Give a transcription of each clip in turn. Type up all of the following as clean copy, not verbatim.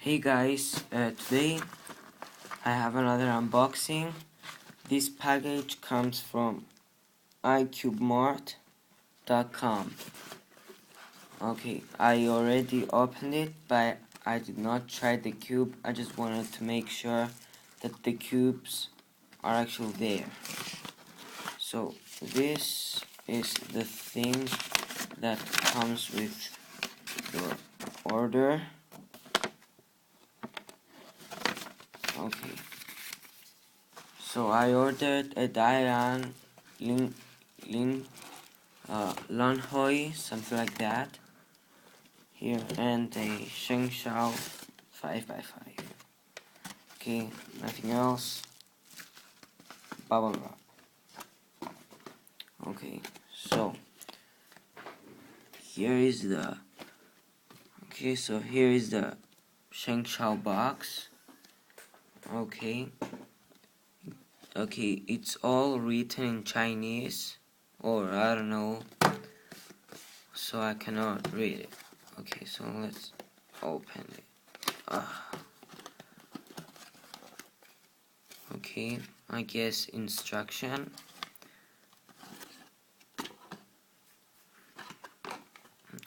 Hey guys, today I have another unboxing. This package comes from Icubemart.com. Okay, I already opened it, but I did not try the cube. I just wanted to make sure that the cubes are actually there. So this is the thing that comes with your order. Okay, so I ordered a Diane Lanhoi, something like that. Here, and a Sheng Shao 5x5. Okay, nothing else. Bubble wrap. Okay, so here is the Sheng Shao box. Okay, it's all written in Chinese, or I don't know, so I cannot read it. Okay, so let's open it. Okay, I guess instruction.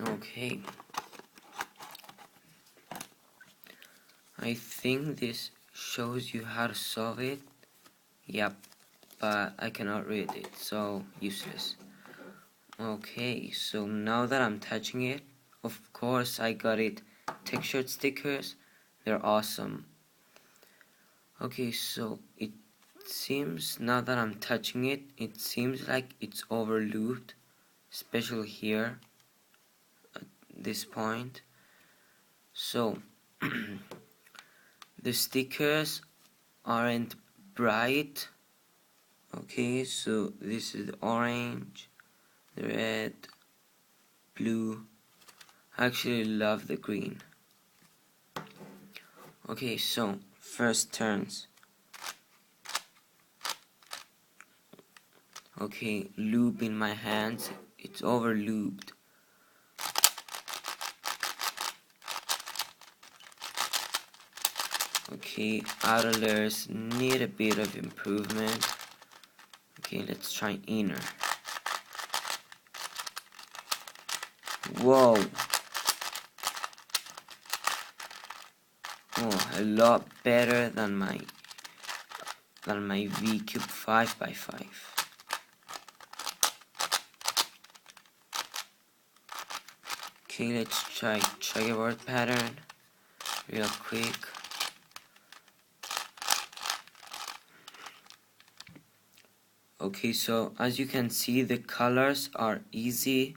Okay, I think this shows you how to solve it. Yep, but I cannot read it, so useless. Okay, so now that I'm touching it, of course I got it textured stickers. They're awesome. Okay, so it seems, now that I'm touching it, it seems like it's over looped, especially here at this point. So the stickers aren't bright. Okay, so this is the orange, the red, blue. I actually love the green. Okay, so first turns. Okay, lube in my hands. It's over lubed. Okay, outer layers need a bit of improvement. Okay, let's try inner. Whoa! Oh, a lot better than my V-Cube 5x5. Okay, let's try checkerboard pattern real quick. Okay, so as you can see, the colors are easily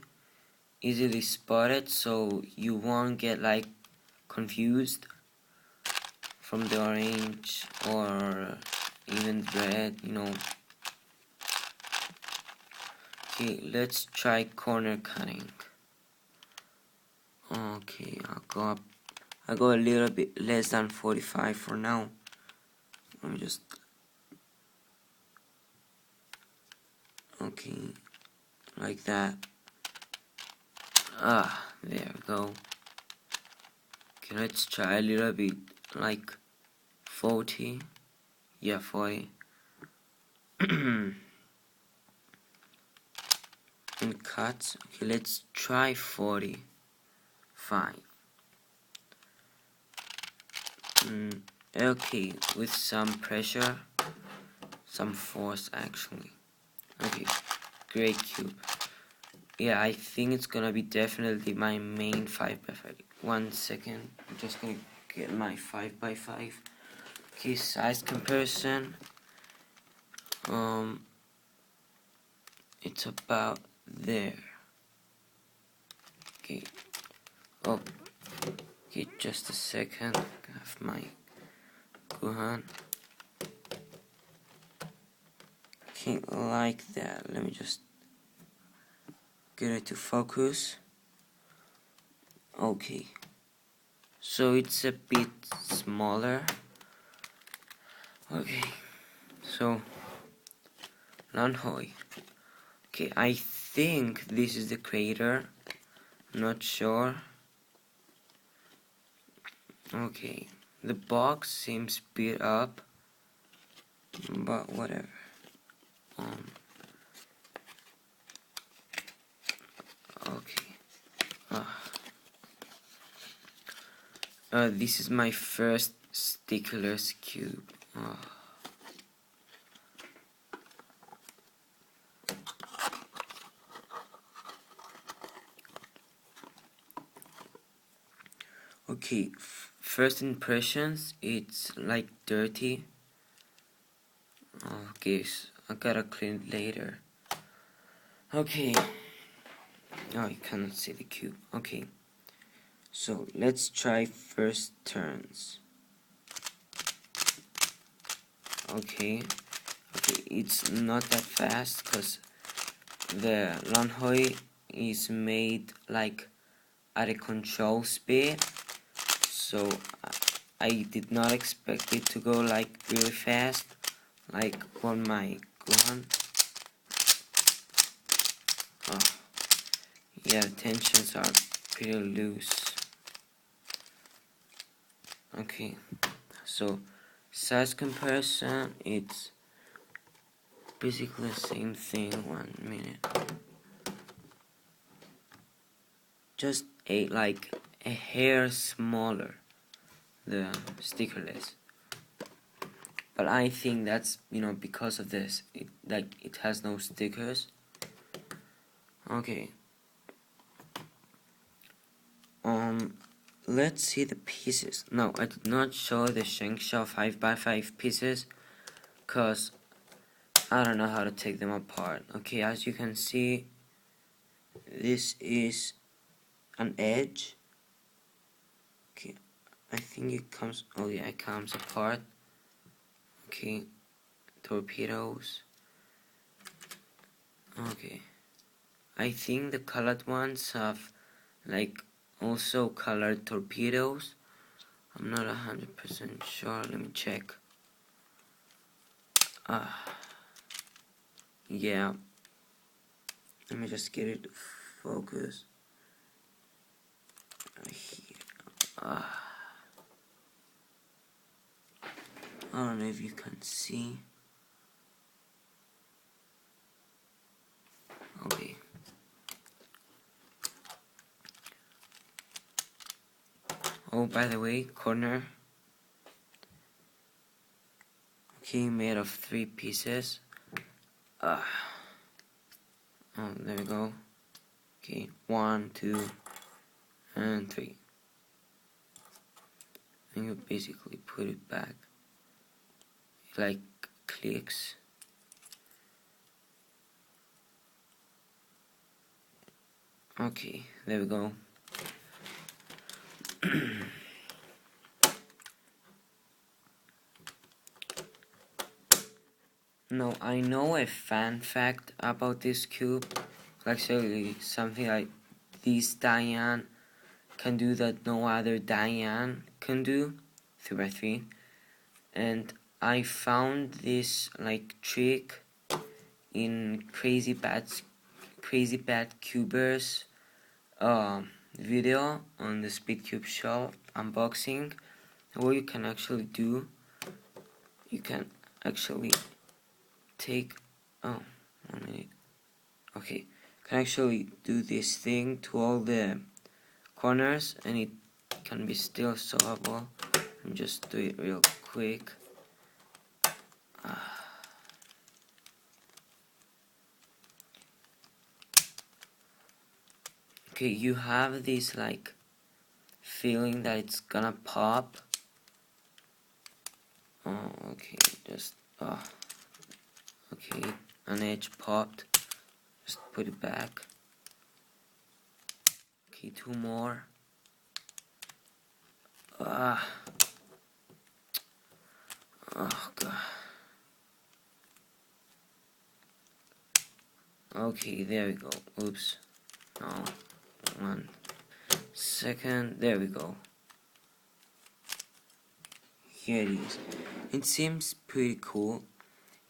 spotted, so you won't get like confused from the orange or even red, you know. Okay, let's try corner cutting. Okay, I'll go a little bit less than 45 for now. Let me just, okay, like that. There we go. Okay, let's try a little bit, like 40. Yeah, 40. In cuts. Okay, let's try 45. Okay, with some pressure, some force actually. Okay, great cube. Yeah, I think it's gonna be definitely my main 5x5. 1 second, I'm just gonna get my 5x5. Okay, size comparison. It's about there. Okay. Oh, okay, just a second. I have my Guhan. Okay, like that. Let me just get it to focus. Okay, so it's a bit smaller. Okay, so Lanhoi. Okay, I think this is the crater. I'm not sure. Okay, the box seems beat up, but whatever. Okay. This is my first stickless cube. Okay, first impressions, it's like dirty. Okay, so I gotta clean it later. Okay. Oh, you cannot see the cube. Okay. So let's try first turns. Okay. Okay, it's not that fast because the Lanhoi is made like at a control speed. So I did not expect it to go like really fast, like on my Gohan. Oh, yeah, the tensions are pretty loose. Okay, so size comparison, it's basically the same thing. 1 minute, just like a hair smaller, the stickerless. But I think that's, because of this, it has no stickers. Okay. Let's see the pieces. No, I did not show the Shengsha 5x5 pieces because I don't know how to take them apart. Okay, as you can see, this is an edge. Okay, I think it comes, oh yeah, it comes apart. Okay, torpedoes. Okay, I think the colored ones have like also colored torpedoes. I'm not 100% sure, let me check. Yeah, let me just get it focus. Here. I don't know if you can see. Okay. Oh, by the way, corner. Okay, made of 3 pieces. Oh, there we go. Okay, 1, 2, and 3. And you basically put it back. It like clicks. Okay, there we go. Now, I know a fun fact about this cube. Actually, something like this Diane can do that no other Diane can do, 3x3. And I found this like trick in Crazy Bad Cubers video on the Speedcube shop unboxing. What you can actually do, you can actually take 1 minute. Okay, can actually do this thing to all the corners and it can be still solvable. And just do it real quick. Okay, you have this like feeling that it's gonna pop. Oh, okay, just okay, an edge popped. Just put it back. Okay, 2 more. Oh god. Okay, there we go. Oops. No. 1 second. There we go. Here it is. It seems pretty cool.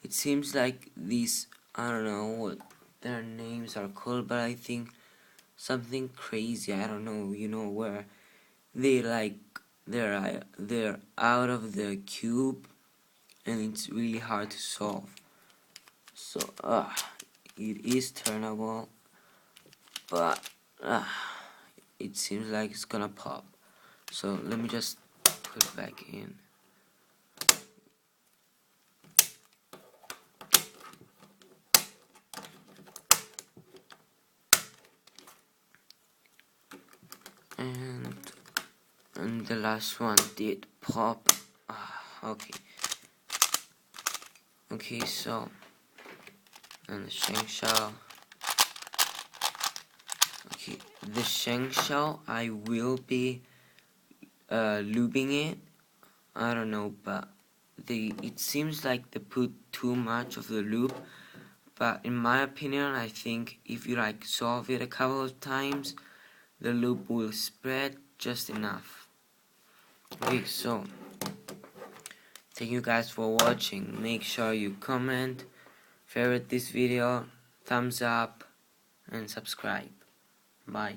It seems like these, I don't know what their names are called, but I think something crazy, I don't know, where they like they're out of the cube, and it's really hard to solve. So it is turnable, but it seems like it's gonna pop. So let me just put it back in. And the last one did pop. Okay, so, and the shank shell. Okay, the shank shell, I will be lubing it. I don't know, but it seems like they put too much of the lube. But in my opinion, I think if you like solve it a couple of times, the lube will spread just enough. Okay, so thank you guys for watching. Make sure you comment, favorite this video, thumbs up, and subscribe. Bye.